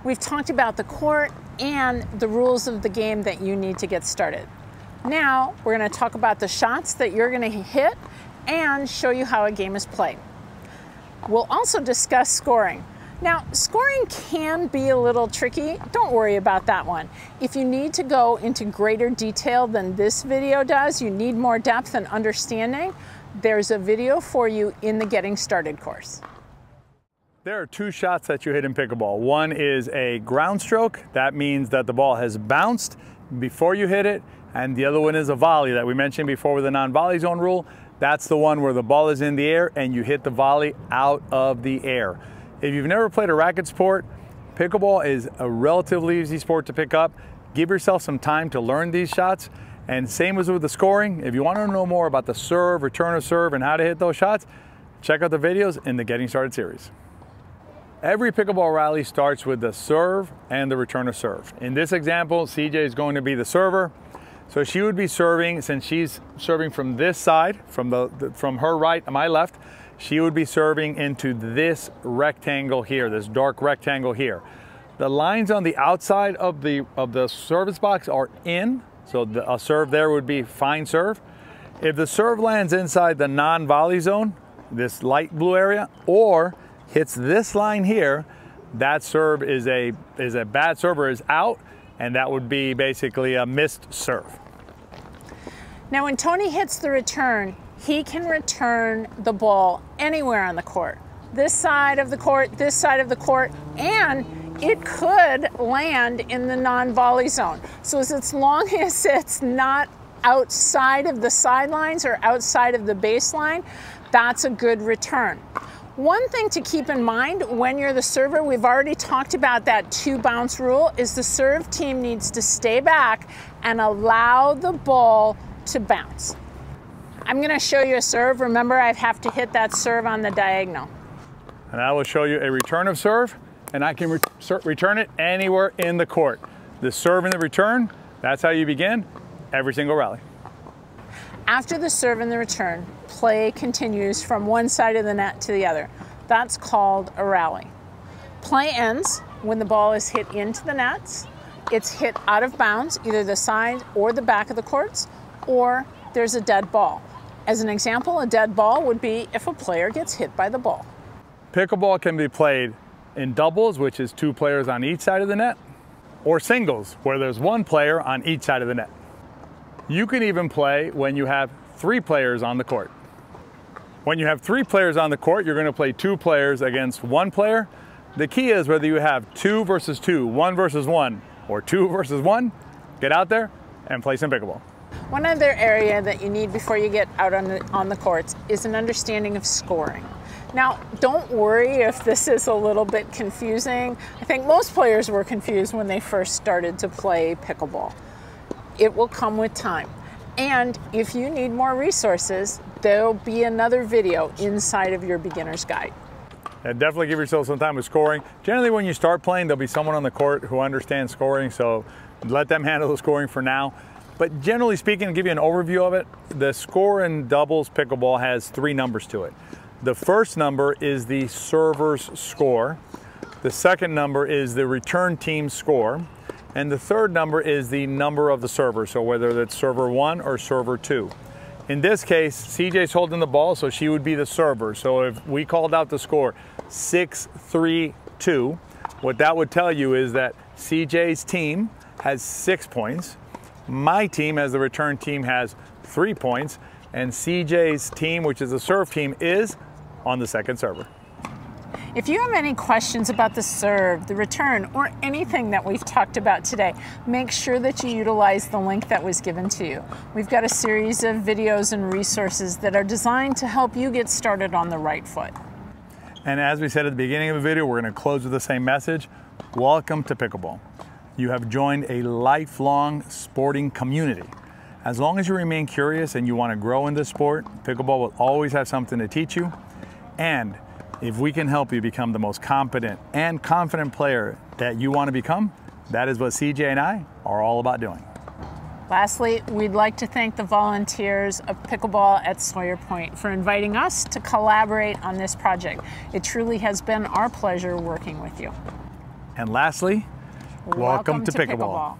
We've talked about the court and the rules of the game that you need to get started. Now we're going to talk about the shots that you're going to hit and show you how a game is played. We'll also discuss scoring. Now, scoring can be a little tricky. Don't worry about that one. If you need to go into greater detail than this video does, you need more depth and understanding, there's a video for you in the Getting Started course. There are two shots that you hit in pickleball. One is a ground stroke. That means that the ball has bounced before you hit it. And the other one is a volley that we mentioned before with the non-volley zone rule. That's the one where the ball is in the air and you hit the volley out of the air. If you've never played a racket sport, pickleball is a relatively easy sport to pick up. Give yourself some time to learn these shots. And same as with the scoring, if you want to know more about the serve, return of serve, and how to hit those shots, check out the videos in the Getting Started series. Every pickleball rally starts with the serve and the return of serve. In this example, CJ is going to be the server. So she would be serving, since she's serving from this side, from her right to my left, she would be serving into this rectangle here, this dark rectangle here. The lines on the outside of the service box are in, so a serve there would be fine serve. If the serve lands inside the non-volley zone, this light blue area, or hits this line here, that serve is a bad serve or is out, and that would be basically a missed serve. Now when Tony hits the return, he can return the ball anywhere on the court. This side of the court, this side of the court, and it could land in the non-volley zone. So as long as it's not outside of the sidelines or outside of the baseline, that's a good return. One thing to keep in mind when you're the server, we've already talked about that 2-bounce rule, is the serve team needs to stay back and allow the ball to bounce. I'm going to show you a serve. Remember, I have to hit that serve on the diagonal. And I will show you a return of serve, and I can return it anywhere in the court. The serve and the return, that's how you begin every single rally. After the serve and the return, play continues from one side of the net to the other. That's called a rally. Play ends when the ball is hit into the nets. It's hit out of bounds, either the side or the back of the courts, or there's a dead ball. As an example, a dead ball would be if a player gets hit by the ball. Pickleball can be played in doubles, which is 2 players on each side of the net, or singles, where there's 1 player on each side of the net. You can even play when you have 3 players on the court. When you have 3 players on the court, you're going to play 2 players against 1 player. The key is whether you have 2 versus 2, 1 versus 1, or 2 versus 1, get out there and play some pickleball. One other area that you need before you get out on the courts is an understanding of scoring. Now, don't worry if this is a little bit confusing. I think most players were confused when they first started to play pickleball. It will come with time. And if you need more resources, there'll be another video inside of your beginner's guide. And definitely give yourself some time with scoring. Generally, when you start playing, there'll be someone on the court who understands scoring, so let them handle the scoring for now. But generally speaking, to give you an overview of it, the score in doubles pickleball has 3 numbers to it. The first number is the server's score. The second number is the return team's score. And the third number is the number of the server, so whether that's server 1 or server 2. In this case, CJ's holding the ball, so she would be the server. So if we called out the score 6-3-2, what that would tell you is that CJ's team has 6 points. My team, as the return team, has 3 points, and CJ's team, which is the serve team, is on the second server. If you have any questions about the serve, the return, or anything that we've talked about today, make sure that you utilize the link that was given to you. We've got a series of videos and resources that are designed to help you get started on the right foot. And as we said at the beginning of the video, we're going to close with the same message. Welcome to pickleball. You have joined a lifelong sporting community. As long as you remain curious and you want to grow in this sport, pickleball will always have something to teach you. And if we can help you become the most competent and confident player that you want to become, that is what CJ and I are all about doing. Lastly, we'd like to thank the volunteers of Pickleball at Sawyer Point for inviting us to collaborate on this project. It truly has been our pleasure working with you. And lastly, welcome to pickleball.